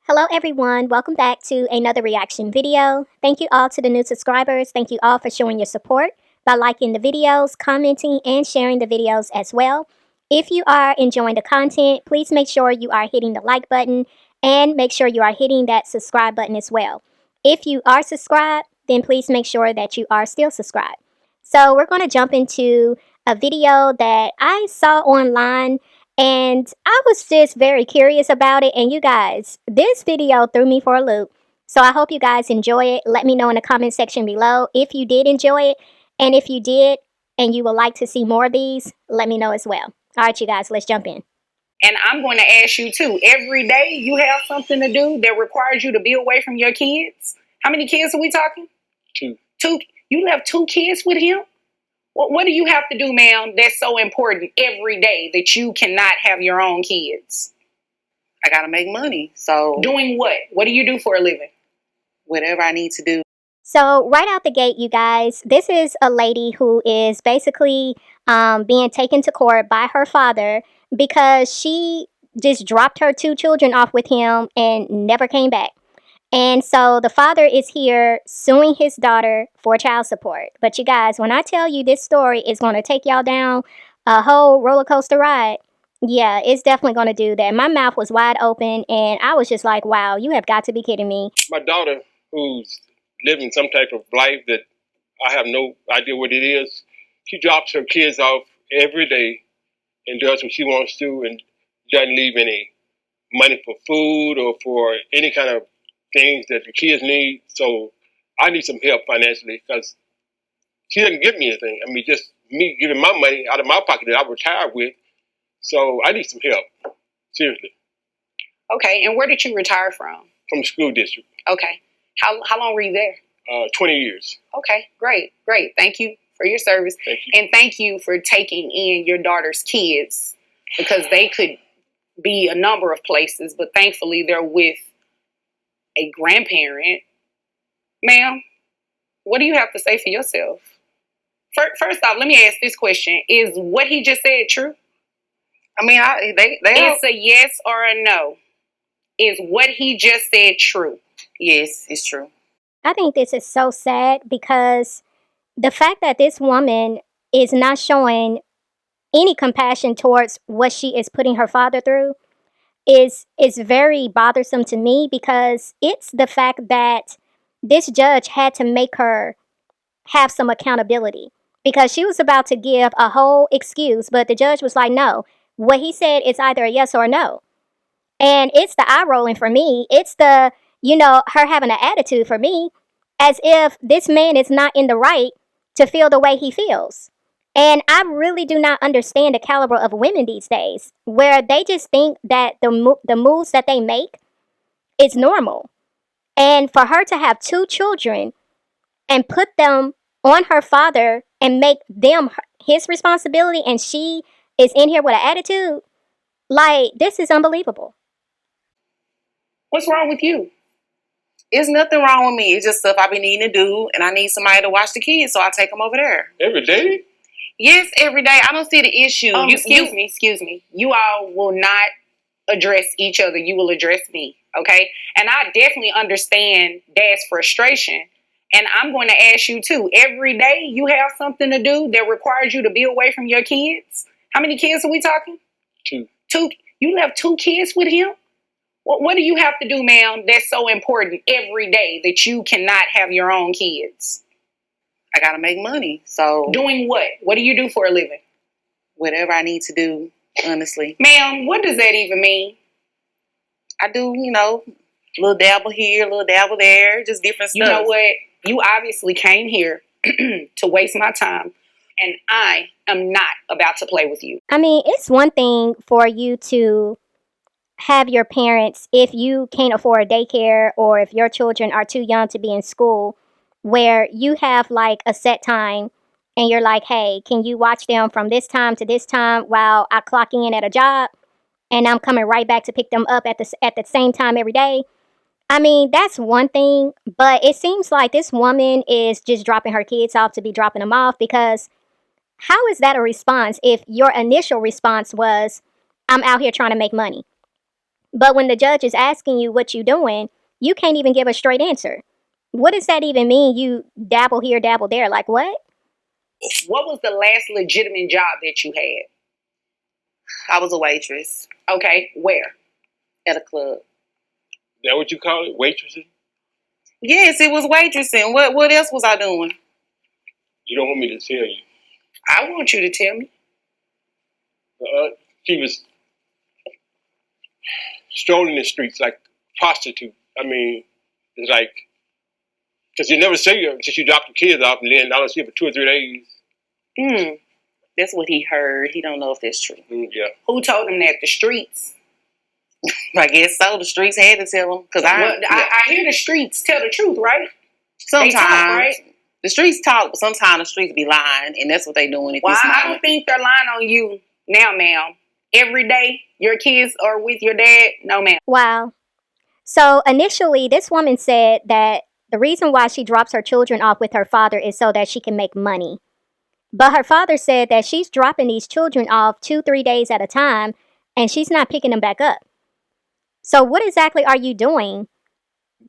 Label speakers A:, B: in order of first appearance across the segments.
A: Hello everyone, welcome back to another reaction video. Thank you all to the new subscribers. Thank you all for showing your support by liking the videos, commenting, and sharing the videos as well. If you are enjoying the content, please make sure you are hitting the like button and make sure you are hitting that subscribe button as well. If you are subscribed, then please make sure that you are still subscribed. So we're going to jump into a video that I saw online and I was just very curious about it. And you guys, this video threw me for a loop. So I hope you guys enjoy it. Let me know in the comment section below if you did enjoy it. And if you did and you would like to see more of these, let me know as well. All right, you guys, let's jump in.
B: And I'm going to ask you too, every day you have something to do that requires you to be away from your kids. How many kids are we talking? Two. You left 2 kids with him? What do you have to do, ma'am, that's so important every day that you cannot have your own kids?
C: I gotta make money. So
B: doing what? What do you do for a living?
C: Whatever I need to do.
A: So right out the gate, you guys, this is a lady who is basically being taken to court by her father because she just dropped her 2 children off with him and never came back. And so the father is here suing his daughter for child support. But you guys, when I tell you this story is going to take y'all down a whole roller coaster ride, yeah, it's definitely going to do that. My mouth was wide open and I was just like, wow, you have got to be kidding me.
D: My daughter, who's living some type of life that I have no idea what it is, she drops her kids off every day and does what she wants to and doesn't leave any money for food or for any kind of things that the kids need. So I need some help financially because she doesn't give me anything. I mean, just me giving my money out of my pocket that I retired with. So I need some help. Seriously.
B: Okay, and where did you retire from?
D: From the school district.
B: Okay. How long were you there?
D: 20 years.
B: Okay, great. Thank you for your service.
D: Thank you.
B: And thank you for taking in your daughter's kids because they could be a number of places, but thankfully they're with a grandparent. Ma'am, what do you have to say for yourself? First off, let me ask this question. Is what he just said true?
C: I mean,
B: It's a yes or a no. Is what he just said true?
C: Yes, it's true.
A: I think this is so sad because the fact that this woman is not showing any compassion towards what she is putting her father through is very bothersome to me because it's the fact that this judge had to make her have some accountability because she was about to give a whole excuse, but the judge was like, no, what he said is either a yes or a no. And it's the eye rolling for me. It's the, her having an attitude for me as if this man is not in the right to feel the way he feels. And I really do not understand the caliber of women these days, where they just think that the moves that they make is normal. And for her to have 2 children and put them on her father and make them his responsibility, and she is in here with an attitude, like, this is unbelievable.
B: What's wrong with you?
C: There's nothing wrong with me. It's just stuff I be needing to do, and I need somebody to watch the kids, so I take them over there.
D: Every day?
C: Yes, every day. I don't see the issue.
B: Excuse me. You all will not address each other. You will address me, okay? And I definitely understand Dad's frustration. And I'm going to ask you too. Every day you have something to do that requires you to be away from your kids. How many kids are we talking?
D: 2.
B: You left 2 kids with him? What do you have to do, ma'am, that's so important every day that you cannot have your own kids?
C: I gotta make money. So
B: doing what? What do you do for a living?
C: Whatever I need to do, honestly.
B: Ma'am, what does that even mean?
C: I do, little dabble here, little dabble there, just different stuff.
B: You know what? You obviously came here to waste my time, and I am not about to play with you.
A: I mean, it's one thing for you to have your parents, if you can't afford daycare or if your children are too young to be in school, where you have like a set time and you're like, hey, can you watch them from this time to this time while I clock in at a job and I'm coming right back to pick them up at the same time every day? I mean, that's one thing, but it seems like this woman is just dropping her kids off to be dropping them off, because how is that a response if your initial response was, I'm out here trying to make money? But when the judge is asking you what you doing, you can't even give a straight answer. What does that even mean? You dabble here, dabble there. Like what?
B: What was the last legitimate job that you had?
C: I was a waitress
B: Okay, where?
C: at a club.
D: Is that what you call it? Waitressing?
C: Yes, it was waitressing. What else was I doing?
D: You don't want me to tell you.
B: I want you to tell me.
D: She was strolling the streets like a prostitute. I mean, it's like, because you never see her until you drop the kids off, and then I don't see her for 2 or 3 days.
C: That's what he heard. He don't know if that's true.
D: Yeah.
B: Who told him that? The streets.
C: I guess so. The streets had to tell him. Because
B: I hear the streets tell the truth, right?
C: sometimes
B: They talk, right?
C: the streets talk, but sometimes the streets be lying, and that's what they doing. If
B: Well,
C: it's
B: I don't think they're lying on you now, ma'am. Every day your kids are with your dad. No, ma'am.
A: Wow. So initially, this woman said that the reason why she drops her children off with her father is so that she can make money. But her father said that she's dropping these children off 2-3 days at a time and she's not picking them back up. So, what exactly are you doing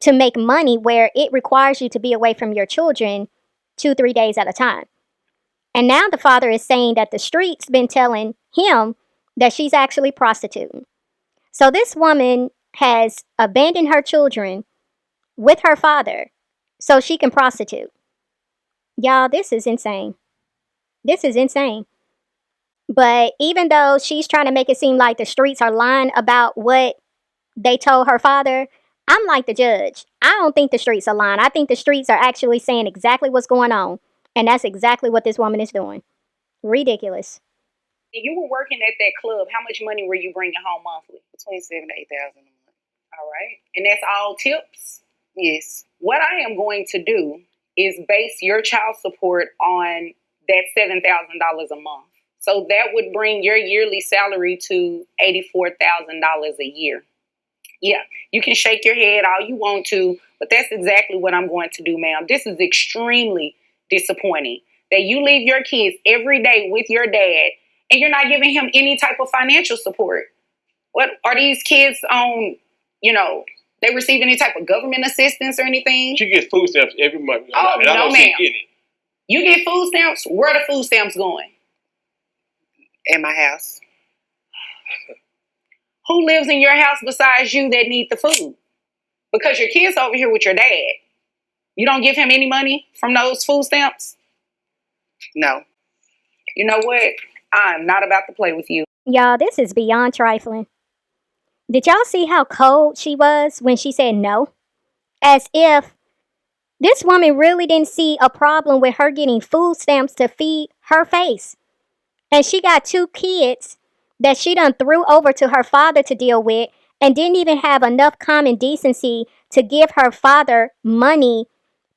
A: to make money where it requires you to be away from your children 2-3 days at a time? And now the father is saying that the streets been telling him that she's actually prostituting. So, this woman has abandoned her children with her father so she can prostitute. Y'all, this is insane. This is insane. But even though she's trying to make it seem like the streets are lying about what they told her father, I'm like the judge. I don't think the streets are lying. I think the streets are actually saying exactly what's going on. And that's exactly what this woman is doing. Ridiculous.
B: You were working at that club. How much money were you bringing home monthly?
C: between $7,000 to $8,000 a month.
B: All right. And that's all tips?
C: Yes.
B: What I am going to do is base your child support on that $7,000 a month. So that would bring your yearly salary to $84,000 a year. Yeah, you can shake your head all you want to, but that's exactly what I'm going to do, ma'am. This is extremely disappointing that you leave your kids every day with your dad and you're not giving him any type of financial support. What are these kids on, they receive any type of government assistance or anything?
D: She gets food stamps every month.
B: Oh,
D: and I
B: no,
D: don't
B: ma'am.
D: see any.
B: You get food stamps? Where are the food stamps going?
C: At my house.
B: Who lives in your house besides you that need the food? Because your kid's over here with your dad. You don't give him any money from those food stamps?
C: No.
B: You know what? I'm not about to play with you.
A: Y'all, this is beyond trifling. Did y'all see how cold she was when she said no? As if this woman really didn't see a problem with her getting food stamps to feed her face. And she got 2 kids that she done threw over to her father to deal with and didn't even have enough common decency to give her father money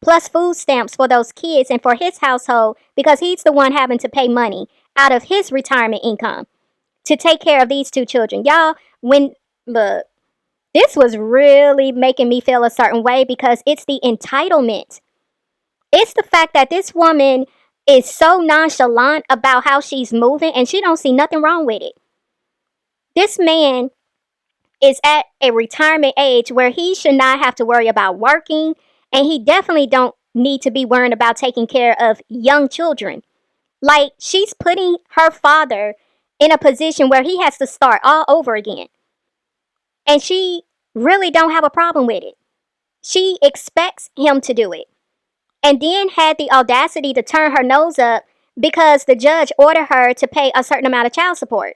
A: plus food stamps for those kids and for his household because he's the one having to pay money out of his retirement income to take care of these 2 children. Y'all, look, this was really making me feel a certain way because it's the entitlement. It's the fact that this woman is so nonchalant about how she's moving and she don't see nothing wrong with it. This man is at a retirement age where he should not have to worry about working, and he definitely don't need to be worrying about taking care of young children. Like, she's putting her father in a position where he has to start all over again. And she really don't have a problem with it. She expects him to do it. And then had the audacity to turn her nose up because the judge ordered her to pay a certain amount of child support.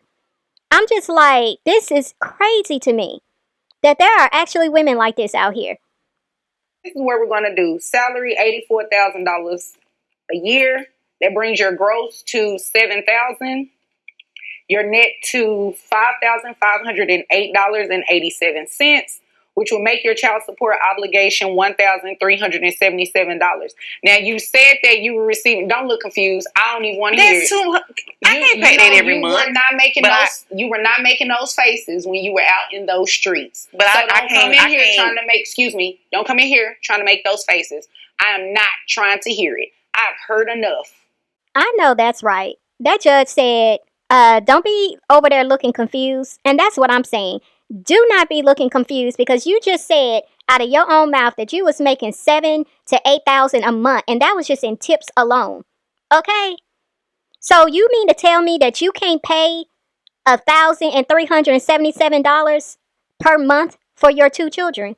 A: I'm just like, this is crazy to me that there are actually women like this out here.
B: This is what we're going to do. Salary, $84,000 a year. That brings your gross to $7,000. Your net to $5,508.87, which will make your child support obligation $1,377. Now, you said that you were receiving, don't look confused. I don't even want to hear it.
C: I can't pay that every month.
B: You were not making those faces when you were out in those streets.
C: But
B: so
C: I
B: don't come in
C: can't.
B: here trying to make, excuse me, don't come in here trying to make those faces. I am not trying to hear it. I've heard enough.
A: I know that's right. That judge said, don't be over there looking confused. And that's what I'm saying. do not be looking confused because you just said out of your own mouth that you was making 7 to 8 thousand a month, and that was just in tips alone. Okay? So you mean to tell me that you can't pay $1,377 per month for your 2 children?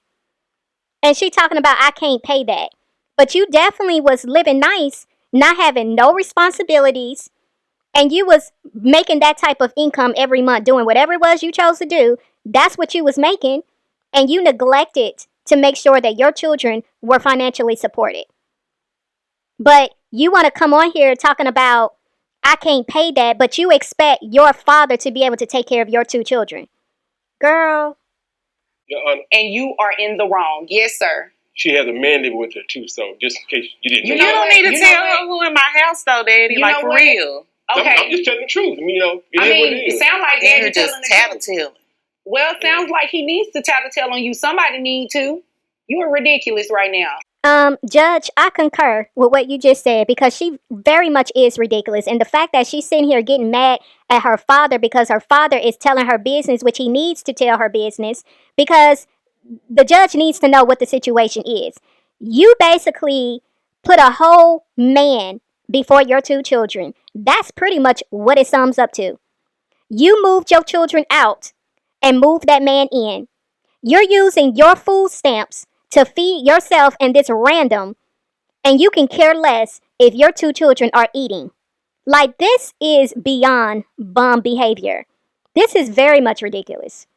A: And she talking about I can't pay that. But you definitely was living nice, not having no responsibilities, and you was making that type of income every month, doing whatever it was you chose to do. That's what you was making, and you neglected to make sure that your children were financially supported. But you want to come on here talking about I can't pay that, but you expect your father to be able to take care of your 2 children. Girl.
D: Your Honor,
B: And you are in the wrong. Yes, sir.
D: she has a man living with her too, so just in case you didn't
B: You
D: know.
C: You don't
B: what?
C: need to
B: You know
C: tell
B: what?
C: her who in my house though, Daddy.
B: You
C: like
B: know
C: for
B: what?
C: real.
B: Okay.
D: I'm just telling the truth. I mean, it
B: I
D: is
B: mean,
D: what it
B: it
D: is.
B: sounds like
C: And
B: Daddy
C: you're just
B: telling the truth.
C: tattletale.
B: Well, it sounds like he needs to tattletale on you. Somebody need to. You are ridiculous right now.
A: Judge, I concur with what you just said because she very much is ridiculous. And the fact that she's sitting here getting mad at her father because her father is telling her business, which he needs to tell her business, because the judge needs to know what the situation is. You basically put a whole man before your 2 children. That's pretty much what it sums up to. You moved your children out and moved that man in. You're using your food stamps to feed yourself and this random, and you can care less if your 2 children are eating. Like, this is beyond bum behavior. This is very much ridiculous.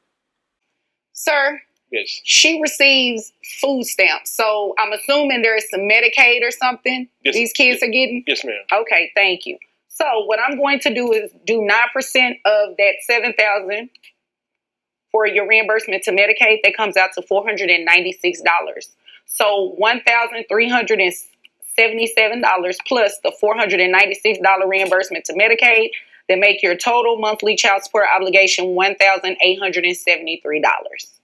B: Sir,
D: Yes.
B: she receives food stamps. So I'm assuming there is some Medicaid or something
D: Yes.
B: these kids are getting?
D: Yes, ma'am.
B: Okay, thank you. So what I'm going to do is do 9% of that $7,000 for your reimbursement to Medicaid. That comes out to $496. So $1,377 plus the $496 reimbursement to Medicaid, that make your total monthly child support obligation $1,873.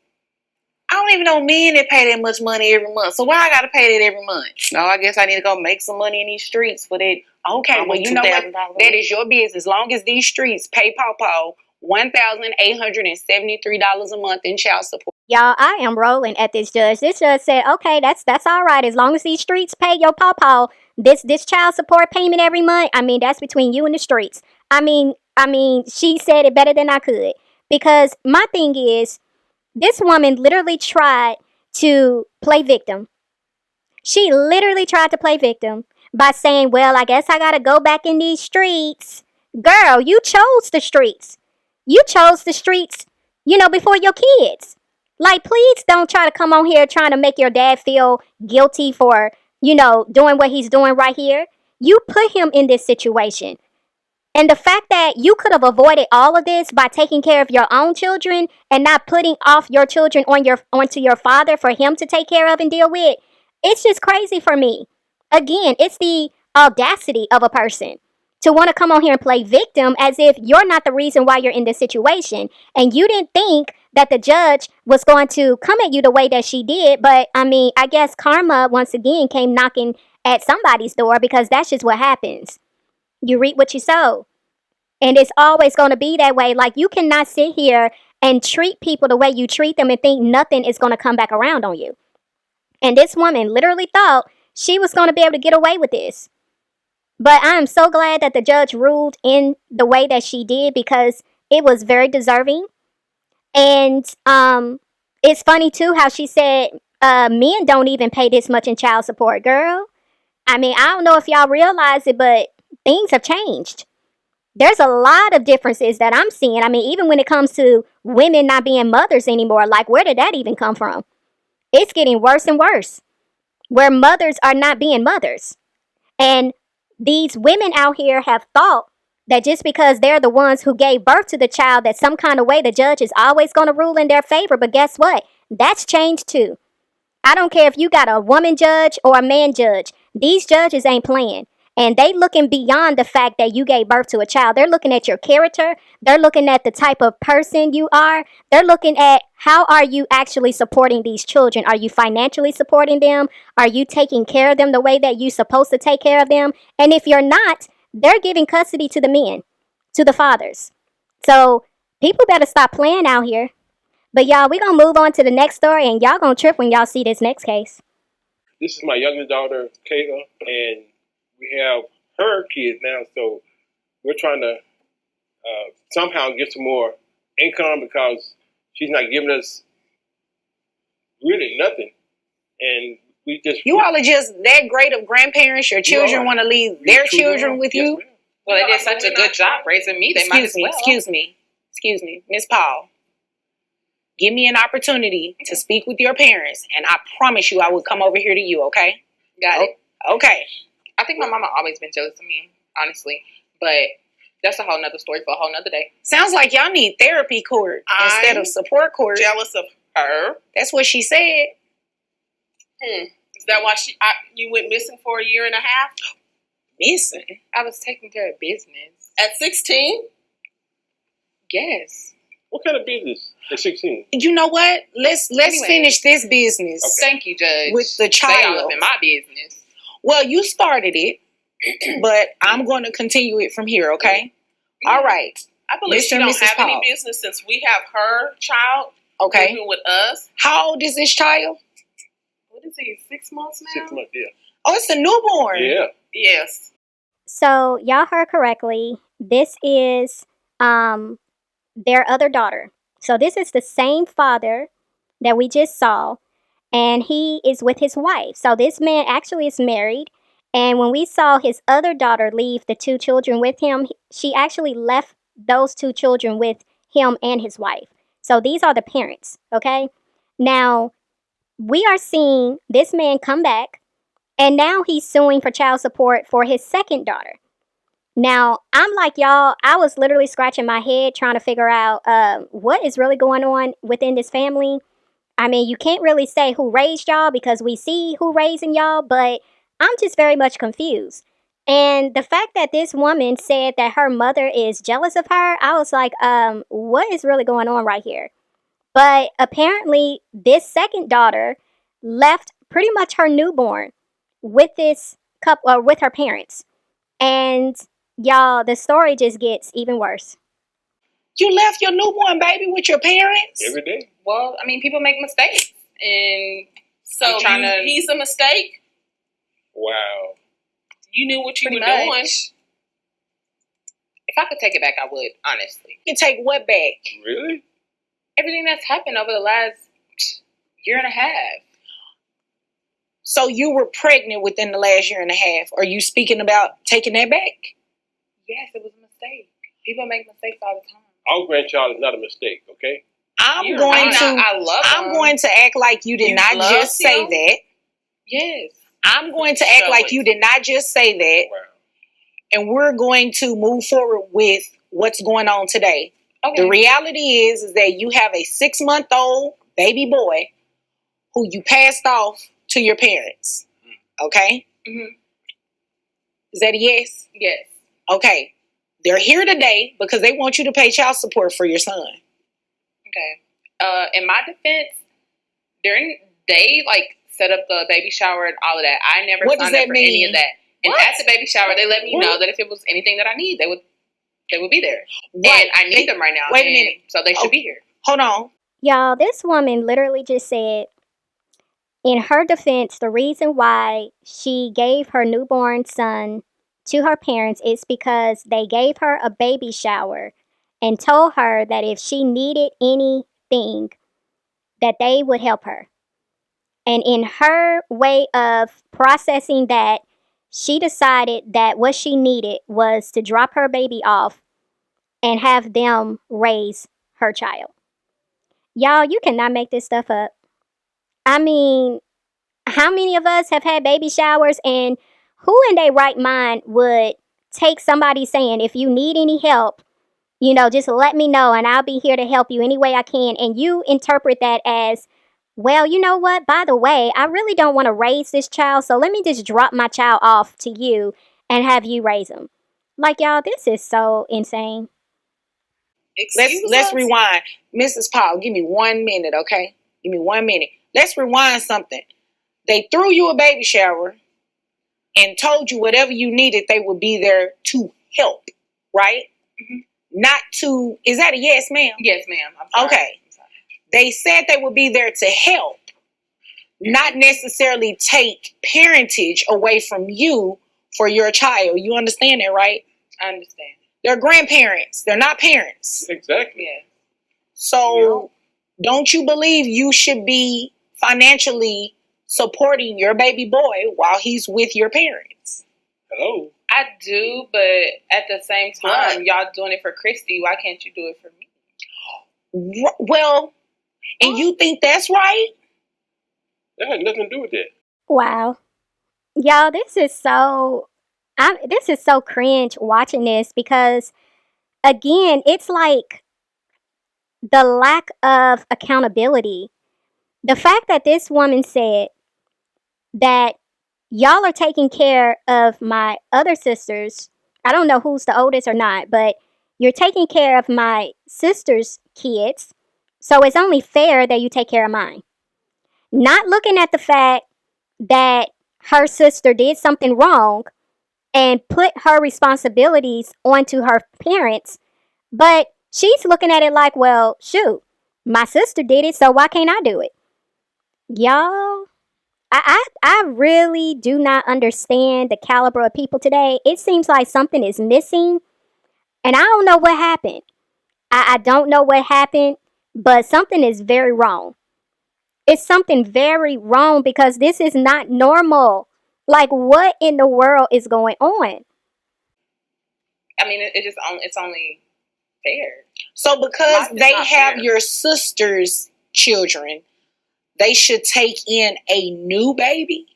C: I don't even know men that pay that much money every month. So why I gotta pay that every month? No, I guess I need to go make some money in these streets for that.
B: Okay, well, you know what?
C: $2,000.
B: That is your business. As long as these streets pay Pawpaw $1,873 a month in child support.
A: Y'all, I am rolling at this judge. This judge said, okay, that's all right. As long as these streets pay your pawpaw this child support payment every month, I mean, that's between you and the streets. I mean, she said it better than I could. Because my thing is, this woman literally tried to play victim. She literally tried to play victim by saying, well, I guess I gotta go back in these streets. Girl, you chose the streets. You chose the streets, before your kids. Like, please don't try to come on here trying to make your dad feel guilty for, doing what he's doing right here. You put him in this situation. And the fact that you could have avoided all of this by taking care of your own children and not putting off your children onto your father for him to take care of and deal with, it's just crazy for me. Again, it's the audacity of a person to want to come on here and play victim as if you're not the reason why you're in this situation. And you didn't think that the judge was going to come at you the way that she did. But I guess karma once again came knocking at somebody's door, because that's just what happens. You reap what you sow. And it's always going to be that way. Like, you cannot sit here and treat people the way you treat them and think nothing is going to come back around on you. And this woman literally thought she was going to be able to get away with this. But I'm so glad that the judge ruled in the way that she did, because it was very deserving. And it's funny, too, how she said men don't even pay this much in child support. Girl, I don't know if y'all realize it, but things have changed. There's a lot of differences that I'm seeing. Even when it comes to women not being mothers anymore, like, where did that even come from? It's getting worse and worse, where mothers are not being mothers. And these women out here have thought that just because they're the ones who gave birth to the child, that some kind of way the judge is always going to rule in their favor. But guess what? That's changed too. I don't care if you got a woman judge or a man judge. These judges ain't playing. And they looking beyond the fact that you gave birth to a child. They're looking at your character. They're looking at the type of person you are. They're looking at how are you actually supporting these children. Are you financially supporting them? Are you taking care of them the way that you're supposed to take care of them? And if you're not, they're giving custody to the men, to the fathers. So people better stop playing out here. But y'all, we gonna move on to the next story, and y'all gonna trip when y'all see this next case.
D: This is my youngest daughter, Kayla, and we have her kids now, so we're trying to somehow get some more income because she's not giving us really nothing. And we just...
C: You all are just that great of grandparents. Your children want to leave their children with you.
D: Yes,
C: Well, they did such a good job raising me. They might as well. Excuse me, Miss Paul. Give me an opportunity to speak with your parents, and I promise you I will come over here to you, okay?
E: Got it.
C: Okay.
E: I think my mama always been jealous of me, honestly. But that's a whole nother story for a whole nother day.
C: Sounds like y'all need therapy court instead of support court.
E: Jealous of her?
C: That's what she said.
E: Is that why you went missing for a year and a half?
C: Missing?
E: I was taking care of business.
C: At 16?
E: Yes.
D: What kind of business at 16?
C: You know what? Let's finish this business.
E: Okay. Thank you, Judge.
C: With the child.
E: Stay all up in my business.
C: Well, you started it, but I'm going to continue it from here, okay? All right.
E: I believe she don't have any business since we have her child living with us.
C: How old is this child?
E: What is he, 6 months now?
D: 6 months, yeah.
C: Oh, it's a newborn.
D: Yeah.
E: Yes.
A: So y'all heard correctly. This is their other daughter. So this is the same father that we just saw, and he is with his wife. So this man actually is married, and when we saw his other daughter leave the 2 children with him, she actually left those 2 children with him and his wife. So these are the parents, okay? Now, we are seeing this man come back, and now he's suing for child support for his second daughter. Now, I'm like y'all, I was literally scratching my head trying to figure out what is really going on within this family. I mean, you can't really say who raised y'all because we see who raising y'all, but I'm just very much confused. And the fact that this woman said that her mother is jealous of her, I was like, what is really going on right here? But apparently, this second daughter left pretty much her newborn with this couple, or with her parents. And y'all, the story just gets even worse.
C: You left your newborn baby with your parents?
D: Every day.
E: Well, I mean, people make mistakes. And so he's a mistake?
D: Wow.
E: You knew what you were doing. If I could take it back, I would, honestly.
C: You take what back?
D: Really?
E: Everything that's happened over the last year and a half.
C: So you were pregnant within the last year and a half. Are you speaking about taking that back?
E: Yes, it was a mistake. People make mistakes all the time.
D: Our grandchild is not a mistake, okay?
C: I'm going to act like you did not just say that.
E: Yes.
C: I'm going to act like you did not just say that.
D: Wow.
C: And we're going to move forward with what's going on today. Okay. The reality is that you have a 6-month-old baby boy who you passed off to your parents. Okay?
E: Mm-hmm.
C: Is that a yes?
E: Yes.
C: Okay. They're here today because they want you to pay child support for your son.
E: Okay. In my defense, they set up the baby shower and all of that. I never signed up for any of that. And at the baby shower, they let me know that if it was anything that I need, they would be there. Right. And I need them right now.
C: Wait a minute.
E: So they should be here.
C: Hold on.
A: Y'all, this woman literally just said, in her defense, the reason why she gave her newborn son to her parents is because they gave her a baby shower and told her that if she needed anything, that they would help her. And in her way of processing that, she decided that what she needed was to drop her baby off and have them raise her child. Y'all, you cannot make this stuff up. I mean, how many of us have had baby showers, and who in their right mind would take somebody saying, if you need any help, just let me know and I'll be here to help you any way I can, and you interpret that as, well, you know what? By the way, I really don't want to raise this child, so let me just drop my child off to you and have you raise him. Like, y'all, this is so insane.
C: Let's rewind. Mrs. Paul, give me 1 minute, okay? Give me 1 minute. Let's rewind something. They threw you a baby shower and told you whatever you needed, they would be there to help, right?
E: Mm-hmm.
C: Not to, is that a yes, ma'am?
E: Yes, ma'am. I'm sorry.
C: Okay. They said they would be there to help, not necessarily take parentage away from you for your child. You understand that, right?
E: I understand.
C: They're grandparents. They're not parents.
D: Exactly.
E: Yeah.
C: So don't you believe you should be financially supporting your baby boy while he's with your parents?
D: Hello.
E: I do, but at the same time, y'all doing it for Christy. Why can't you do it for me?
C: Well, and you think that's right?
D: That had nothing to do with that.
A: Wow. Y'all, this is so cringe watching this because again, it's like the lack of accountability. The fact that this woman said that y'all are taking care of my other sisters. I don't know who's the oldest or not, but you're taking care of my sister's kids. So it's only fair that you take care of mine. Not looking at the fact that her sister did something wrong and put her responsibilities onto her parents, but she's looking at it like, well, shoot, my sister did it, so why can't I do it? Y'all, I really do not understand the caliber of people today. It seems like something is missing, and I don't know what happened. I don't know what happened, but something is very wrong. It's something very wrong because this is not normal. Like, what in the world is going on?
E: I mean, it's only fair.
C: So because
E: Life is
C: they
E: not
C: have
E: fair.
C: your sister's children, they should take in a new baby?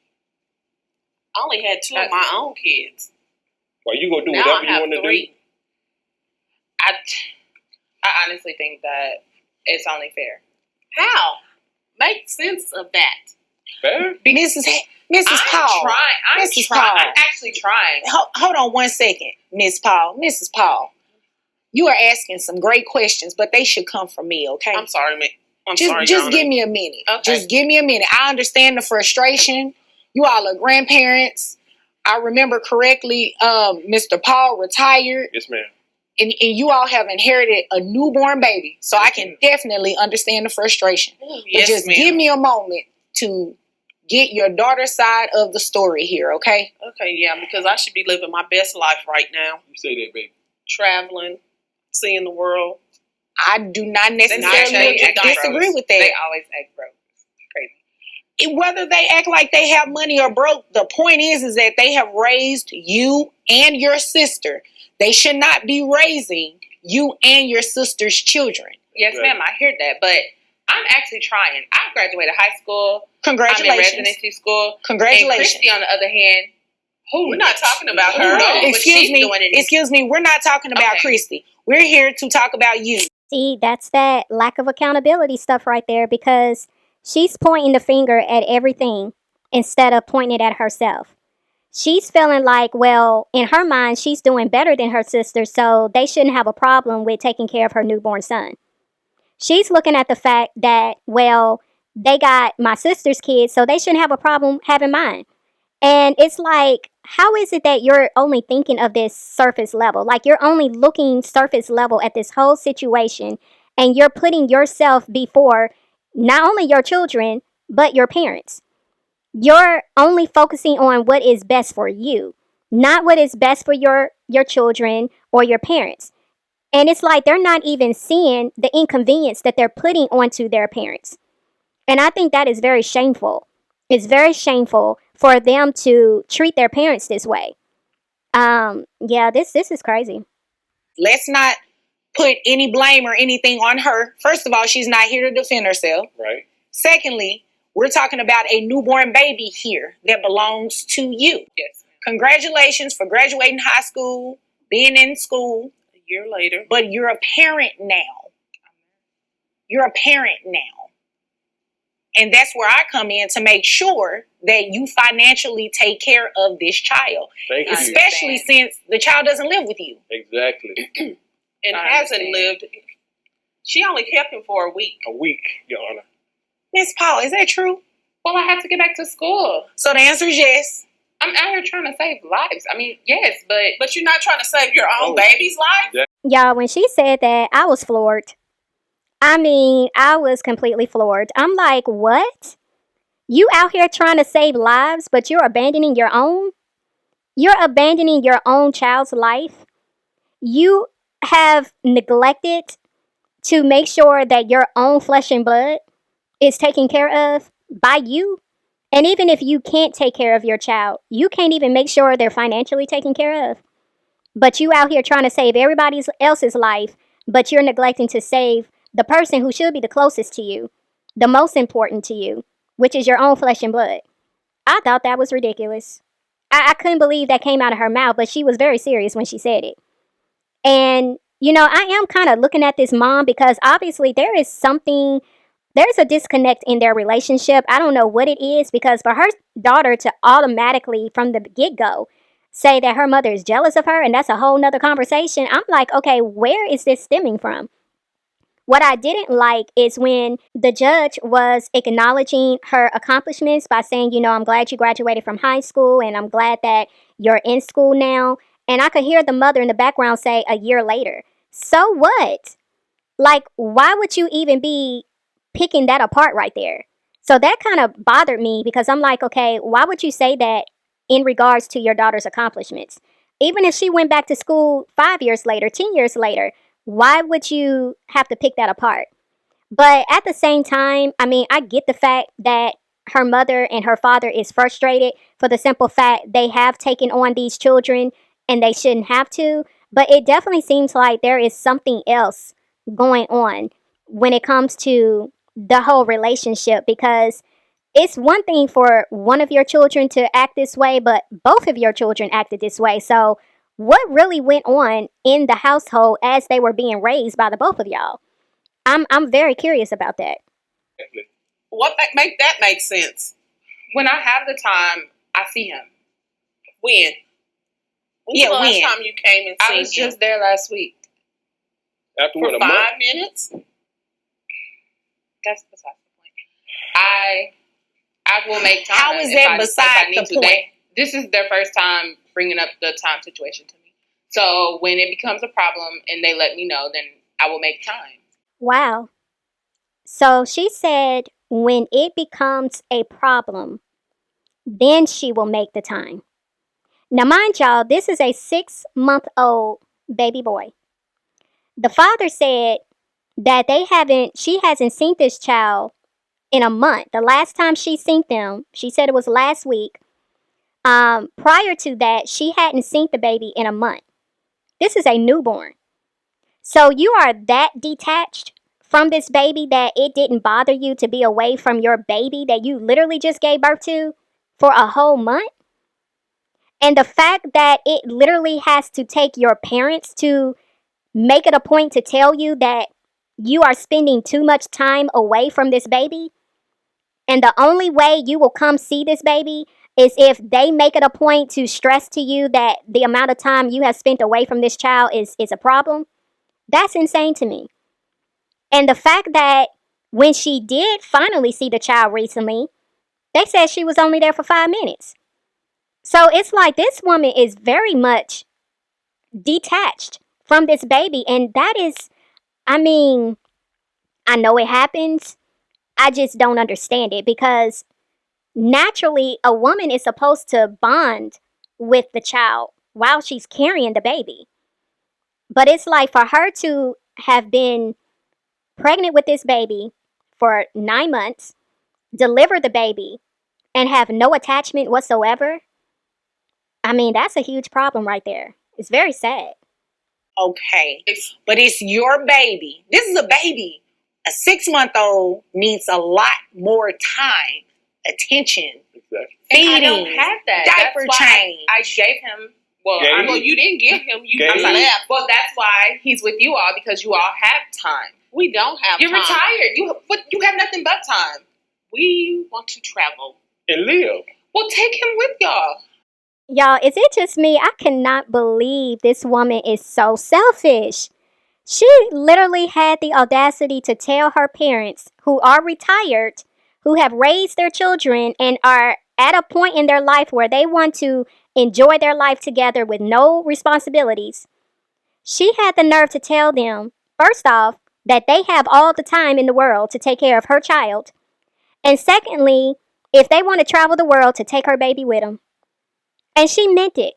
F: I only had 2 of my own kids.
D: Well, you gonna do
F: Now
D: whatever
F: I
D: you
F: have
D: want to
F: 3.
D: do.
E: I honestly think that it's only fair.
F: How? Make sense of that.
D: Fair?
C: Mrs.
E: I'm
C: Paul.
E: trying. I'm
C: Mrs.
E: trying.
C: Paul.
E: I'm actually trying.
C: Hold on one second, Miss Paul. Mrs. Paul, you are asking some great questions, but they should come from me, okay?
F: I'm sorry, man.
C: Just give me a minute.
E: Okay.
C: Just give me a minute. I understand the frustration. You all are grandparents. I remember correctly, Mr. Paul retired,
D: Yes, ma'am.
C: and you all have inherited a newborn baby. So I can definitely understand the frustration. But
F: Yes,
C: just
F: ma'am.
C: give me a moment to get your daughter's side of the story here, okay?
F: Okay, yeah, because I should be living my best life right now.
D: You say that, baby.
F: Traveling, seeing the world.
C: I do not
F: Not
C: necessarily
F: changing
C: disagree with
E: They
C: that.
E: always act broke. Crazy.
C: Whether they act like they have money or broke, the point is that they have raised you and your sister. They should not be raising you and your sister's children.
E: Yes,
D: Right.
E: ma'am. I hear that, but I'm actually trying. I graduated high school. I'm in
C: Congratulations.
E: residency school. And
C: Congratulations.
E: Christy, on the other hand,
F: We're not talking about
E: Who
F: her.
E: knows what
C: Excuse
E: she's
C: me.
E: doing in-
C: Excuse me. We're not talking about
E: Okay.
C: Christy. We're here to talk about you.
A: See, that's that lack of accountability stuff right there because she's pointing the finger at everything instead of pointing it at herself. She's feeling like, well, in her mind, she's doing better than her sister, so they shouldn't have a problem with taking care of her newborn son. She's looking at the fact that, well, they got my sister's kids, so they shouldn't have a problem having mine. And it's like, how is it that you're only thinking of this surface level? Like, you're only looking surface level at this whole situation, and you're putting yourself before not only your children, but your parents. You're only focusing on what is best for you, not what is best for your children or your parents. And it's like they're not even seeing the inconvenience that they're putting onto their parents. And I think that is very shameful. It's very shameful for them to treat their parents this way. Yeah, this is crazy.
C: Let's not put any blame or anything on her. First of all, she's not here to defend herself.
D: Right.
C: Secondly, we're talking about a newborn baby here that belongs to you.
E: Yes.
C: Congratulations for graduating high school, being in school,
F: A year later.
C: but you're a parent now. You're a parent now. And that's where I come in to make sure that you financially take care of this child,
D: Thank you.
C: especially since the child doesn't live with you.
D: Exactly.
F: And
E: I
F: hasn't
E: understand.
F: lived. She only kept him for a week.
D: A week, Your Honor.
C: Miss Paul, is that true?
E: Well, I have to get back to school.
C: So the answer is yes.
E: I'm out here trying to save lives. I mean, yes, but
F: But you're not trying to save your own
D: Oh.
F: baby's life?
A: Y'all, when she said that, I was floored. I mean, I was completely floored. I'm like, what? You out here trying to save lives, but you're abandoning your own? You're abandoning your own child's life. You have neglected to make sure that your own flesh and blood is taken care of by you. And even if you can't take care of your child, you can't even make sure they're financially taken care of. But you out here trying to save everybody else's life, but you're neglecting to save the person who should be the closest to you, the most important to you, which is your own flesh and blood. I thought that was ridiculous. I couldn't believe that came out of her mouth, but she was very serious when she said it. And, I am kind of looking at this mom because obviously there's a disconnect in their relationship. I don't know what it is because for her daughter to automatically, from the get go, say that her mother is jealous of her, and that's a whole nother conversation. I'm like, okay, where is this stemming from? What I didn't like is when the judge was acknowledging her accomplishments by saying, I'm glad you graduated from high school and I'm glad that you're in school now. And I could hear the mother in the background say a year later. So what? Like, why would you even be picking that apart right there? So that kind of bothered me because I'm like, okay, why would you say that in regards to your daughter's accomplishments? Even if she went back to school 5 years later, 10 years later, why would you have to pick that apart? But at the same time, I mean, I get the fact that her mother and her father is frustrated for the simple fact they have taken on these children and they shouldn't have to. But it definitely seems like there is something else going on when it comes to the whole relationship because it's one thing for one of your children to act this way, but both of your children acted this way. So, what really went on in the household as they were being raised by the both of y'all? I'm very curious about that.
F: What make that make sense?
E: When I have the time, I see him.
F: When? When's the last time you came and seen him?
E: I was just there last week.
D: After
F: For
D: what, a
F: 5
D: month?
F: minutes?
E: That's besides the point. I will make time.
C: How is that beside the point?
E: This is their first time bringing up the time situation to me. So when it becomes a problem and they let me know, then I will make time.
A: Wow. So she said when it becomes a problem, then she will make the time. Now, mind y'all, this is a 6-month-old baby boy. The father said that she hasn't seen this child in a month. The last time she seen them, she said it was last week. Prior to that, she hadn't seen the baby in a month. This is a newborn. So you are that detached from this baby that it didn't bother you to be away from your baby that you literally just gave birth to for a whole month? And the fact that it literally has to take your parents to make it a point to tell you that you are spending too much time away from this baby, and the only way you will come see this baby is if they make it a point to stress to you that the amount of time you have spent away from this child is a problem. That's insane to me. And the fact that when she did finally see the child recently, they said she was only there for 5 minutes. So it's like this woman is very much detached from this baby. And that is, I mean, I know it happens. I just don't understand it because naturally a woman is supposed to bond with the child while she's carrying the baby. But it's like for her to have been pregnant with this baby for 9 months, deliver the baby, and have no attachment whatsoever, I mean, that's a huge problem right there. It's very sad.
C: Okay, but it's your baby. This is a baby. A 6-month-old needs a lot more time, attention, feeding,
E: I don't have that.
C: diaper change.
E: I gave him. Well,
F: You didn't give him. You
D: Gave.
F: left.
E: Well, that's why he's with you all because you all have time.
F: We don't have
E: You're
F: time.
E: retired. You have nothing but time.
F: We want to travel.
D: And live.
E: Well, take him with y'all.
A: Y'all, is it just me? I cannot believe this woman is so selfish. She literally had the audacity to tell her parents, who are retired, who have raised their children and are at a point in their life where they want to enjoy their life together with no responsibilities. She had the nerve to tell them, first off, that they have all the time in the world to take care of her child. And secondly, if they want to travel the world, to take her baby with them. And she meant it.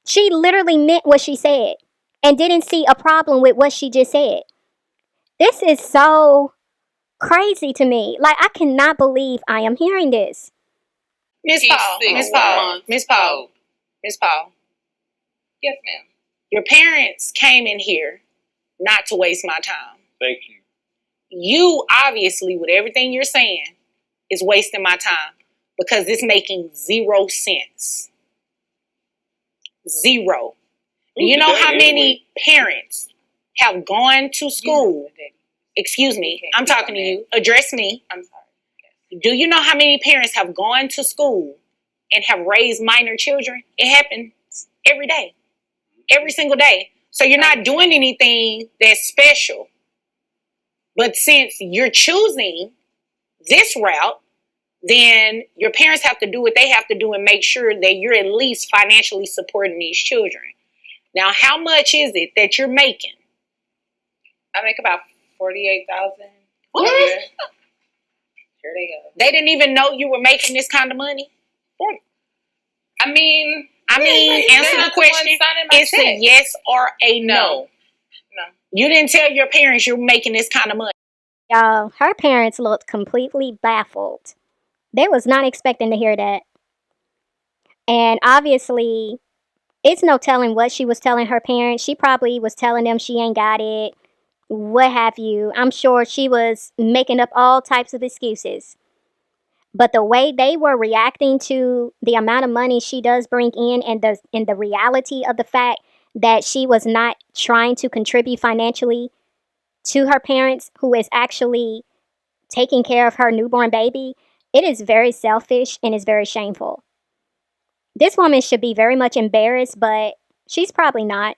A: She literally meant what she said and didn't see a problem with what she just said. This is so crazy to me. Like, I cannot believe I am hearing this.
C: Miss Paul.
E: Yes, ma'am.
C: Your parents came in here not to waste my time.
D: Thank you.
C: You, obviously, with everything you're saying, is wasting my time because it's making 0 sense. 0. Do you know how many parents have gone to school? Excuse me, I'm talking to you. Address me.
E: I'm sorry.
C: Do you know how many parents have gone to school and have raised minor children? It happens every day. Every single day. So you're not doing anything that's special. But since you're choosing this route, then your parents have to do what they have to do and make sure that you're at least financially supporting these children. Now, how much is it that you're making?
E: I make about $48,000.
C: What?
E: Here they go.
C: They didn't even know you were making this kind of money?
E: I mean,
C: answer the question. It's a yes or a no.
E: No.
C: You didn't tell your parents you're making this kind of money.
A: Y'all, her parents looked completely baffled. They was not expecting to hear that. And obviously, it's no telling what she was telling her parents. She probably was telling them she ain't got it, what have you. I'm sure she was making up all types of excuses. But the way they were reacting to the amount of money she does bring in, and the reality of the fact that she was not trying to contribute financially to her parents, who is actually taking care of her newborn baby, it is very selfish and is very shameful. This woman should be very much embarrassed, but she's probably not.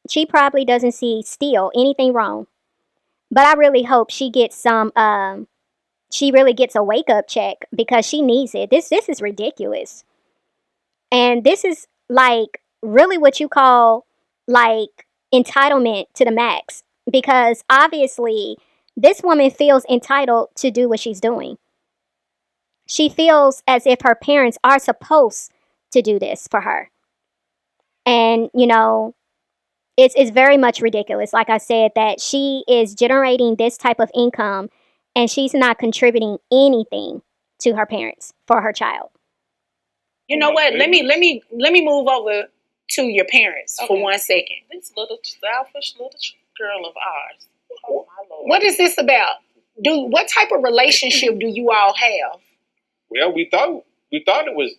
A: She probably doesn't see still anything wrong. But I really hope she gets she really gets a wake-up check, because she needs it. This is ridiculous. And this is like really what you call like entitlement to the max, because obviously this woman feels entitled to do what she's doing. She feels as if her parents are supposed to do this for her. And, it's very much ridiculous, like I said, that she is generating this type of income and she's not contributing anything to her parents for her child.
C: You know what? Let me move over to your parents for 1 second.
F: This little selfish little girl of ours. Oh my Lord.
C: What is this about? What type of relationship do you all have?
D: Well, we thought it was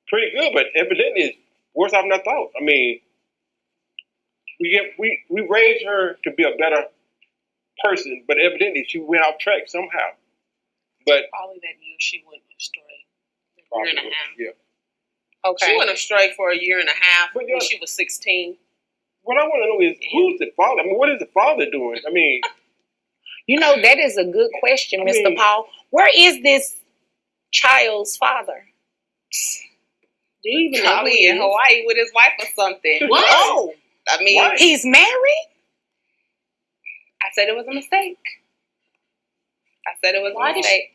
D: pretty good, but evidently it's worse off than I thought. I mean, we raised her to be a better person, but evidently she went off track somehow. But
F: probably that year she went astray. A year and a half.
D: Yeah.
C: Okay.
F: She went astray for a year and a half when she was 16.
D: What I want to know is, who's the father? I mean, what is the father doing? I mean,
C: that is a good question, Mr. Paul. Where is this child's father?
E: Do you even know he in Hawaii with his wife or something?
C: What? Oh,
E: I mean,
C: what? He's married?
E: I said it was a mistake. A mistake.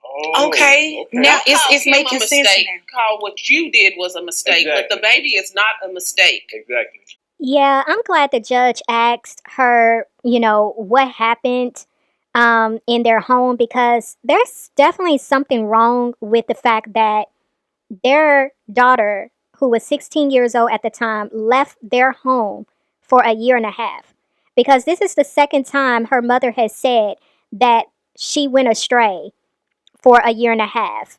D: Oh,
C: okay. Now it's making sense.
F: Carl, what you did was a mistake, exactly. But the baby is not a mistake.
D: Exactly.
A: Yeah, I'm glad the judge asked her, what happened in their home, because there's definitely something wrong with the fact that their daughter, who was 16 years old at the time, left their home for a year and a half. Because this is the second time her mother has said that she went astray for a year and a half.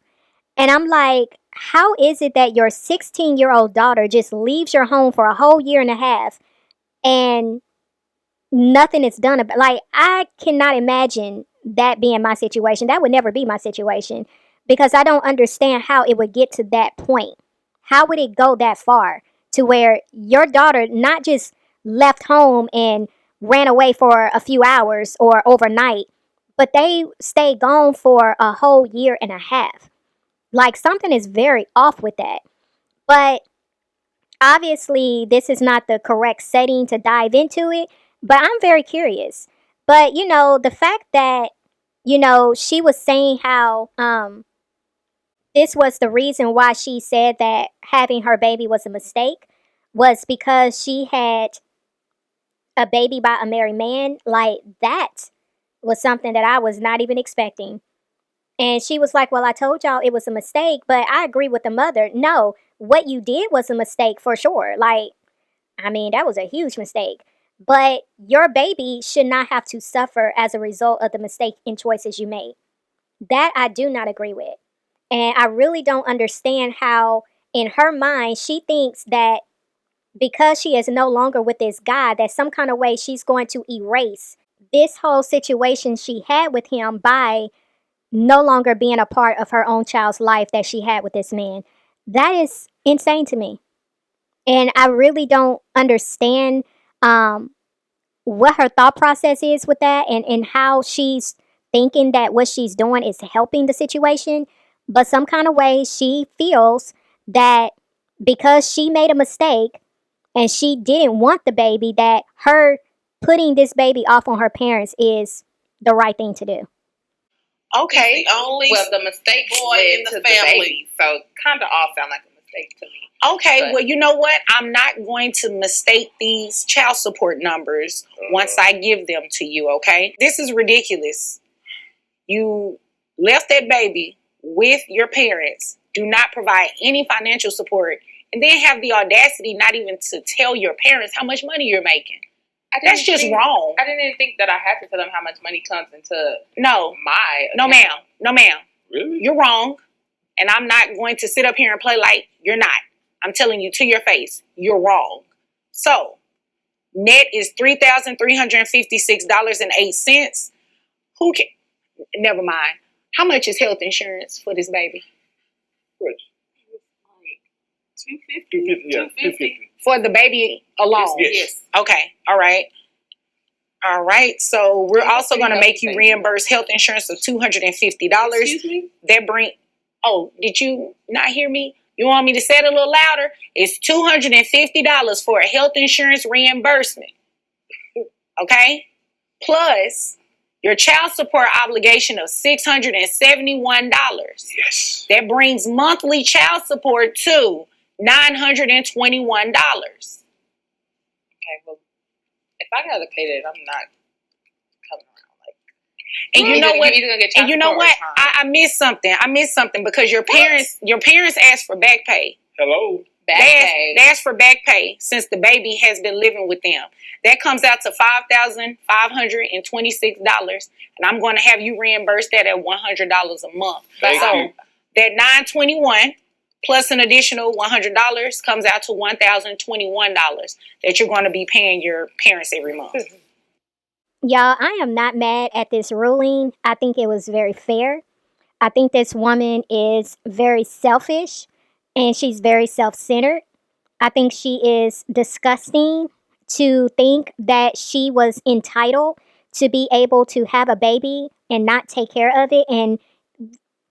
A: And I'm like, how is it that your 16-year-old daughter just leaves your home for a whole year and a half and nothing is done about it? Like, I cannot imagine that being my situation. That would never be my situation, because I don't understand how it would get to that point. How would it go that far to where your daughter not just left home and ran away for a few hours or overnight, but they stayed gone for a whole year and a half? Like, something is very off with that. But obviously, this is not the correct setting to dive into it, But I'm very curious. But the fact that she was saying how this was the reason why she said that having her baby was a mistake was because she had a baby by a married man. Like, that was something that I was not even expecting. And she was like, well, I told y'all it was a mistake, but I agree with the mother. No, what you did was a mistake for sure. Like, I mean, that was a huge mistake. But your baby should not have to suffer as a result of the mistake and choices you made. That I do not agree with. And I really don't understand how, in her mind, she thinks that because she is no longer with this guy, that some kind of way she's going to erase this whole situation she had with him by no longer being a part of her own child's life that she had with this man. That is insane to me. And I really don't understand what her thought process is with that, and how she's thinking that what she's doing is helping the situation. But some kind of way she feels that because she made a mistake and she didn't want the baby, that her putting this baby off on her parents is the right thing to do.
C: Okay.
E: Well, the mistake
F: boy
E: led
F: in the
E: to
F: family.
E: the baby, so kind of all sound like a mistake to me.
C: Okay,
E: But
C: well, you know what? I'm not going to mistake these child support numbers once I give them to you, okay? This is ridiculous. You left that baby with your parents, do not provide any financial support, and then have the audacity not even to tell your parents how much money you're making. That's just wrong.
E: I didn't even think that I had to tell them how much money comes into
C: No,
E: my
C: no,
E: account.
C: ma'am. No, ma'am.
D: Really?
C: You're wrong. And I'm not going to sit up here and play like you're not. I'm telling you to your face, you're wrong. So, net is $3,356.08. Who can? Never mind. How much is health insurance for this baby?
D: Which?
F: $250.
D: 250, yeah, 250.
C: For the baby alone?
D: Yes.
C: Okay. All right. All right. So we're also going to make you reimburse health insurance of $250.
F: Excuse me?
C: That bring. Oh, did you not hear me? You want me to say it a little louder? It's $250 for a health insurance reimbursement. Okay? Plus your child support obligation of $671.
D: Yes.
C: That brings monthly child support to $921.
E: Okay, well, if I gotta pay that, I'm not coming around. Like,
C: And you know what?
E: You're either gonna get child
C: And you know
E: support or
C: what?
E: time.
C: I missed something. I missed something because your parents asked for back pay.
D: Hello?
E: Back pay.
C: They asked for back pay since the baby has been living with them. That comes out to $5,526, and I'm going to have you reimburse that at $100 a month.
D: Thank you.
C: That $921 plus an additional $100 comes out to $1,021 that you're going to be paying your parents every month.
A: Y'all, I am not mad at this ruling. I think it was very fair. I think this woman is very selfish and she's very self-centered. I think she is disgusting to think that she was entitled to be able to have a baby and not take care of it and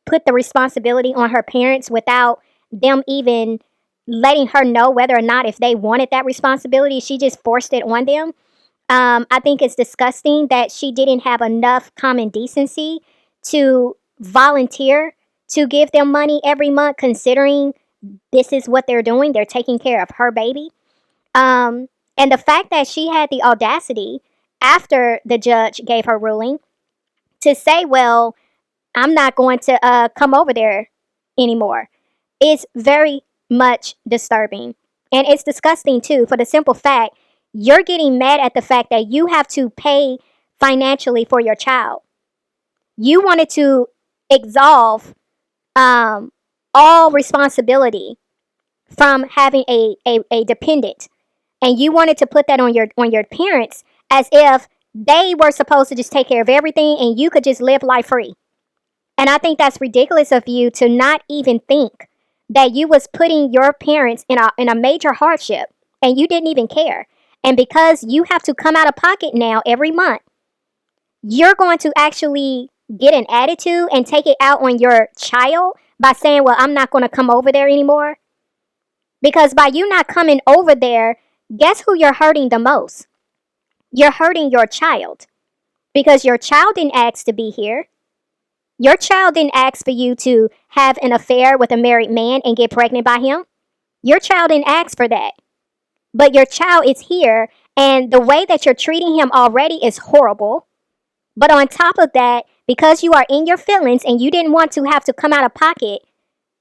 A: put the responsibility on her parents without them even letting her know whether or not if they wanted that responsibility. She just forced it on them. I think it's disgusting that she didn't have enough common decency to volunteer to give them money every month, considering this is what they're doing. They're taking care of her baby. And the fact that she had the audacity, after the judge gave her ruling, to say, well, I'm not going to come over there anymore, is very much disturbing. And it's disgusting, too, for the simple fact you're getting mad at the fact that you have to pay financially for your child. You wanted to absolve all responsibility from having a dependent, and you wanted to put that on your parents as if they were supposed to just take care of everything and you could just live life free. And I think that's ridiculous of you to not even think that you was putting your parents in a major hardship and you didn't even care. And because you have to come out of pocket now every month, you're going to actually get an attitude and take it out on your child by saying, well, I'm not going to come over there anymore. Because by you not coming over there, guess who you're hurting the most? you're hurting your child because your child didn't ask to be here. Your child didn't ask for you to have an affair with a married man and get pregnant by him. Your child didn't ask for that. But your child is here, and the way that you're treating him already is horrible. But on top of that, because you are in your feelings and you didn't want to have to come out of pocket,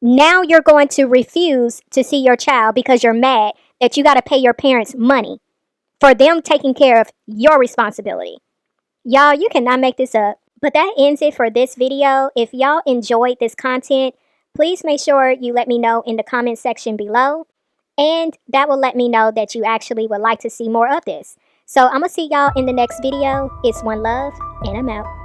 A: now you're going to refuse to see your child because you're mad that you got to pay your parents money for them taking care of your responsibility. Y'all, you cannot make this up. But that ends it for this video. If y'all enjoyed this content, please make sure you let me know in the comment section below. And that will let me know that you actually would like to see more of this. So I'm going to see y'all in the next video. It's OneLove, and I'm out.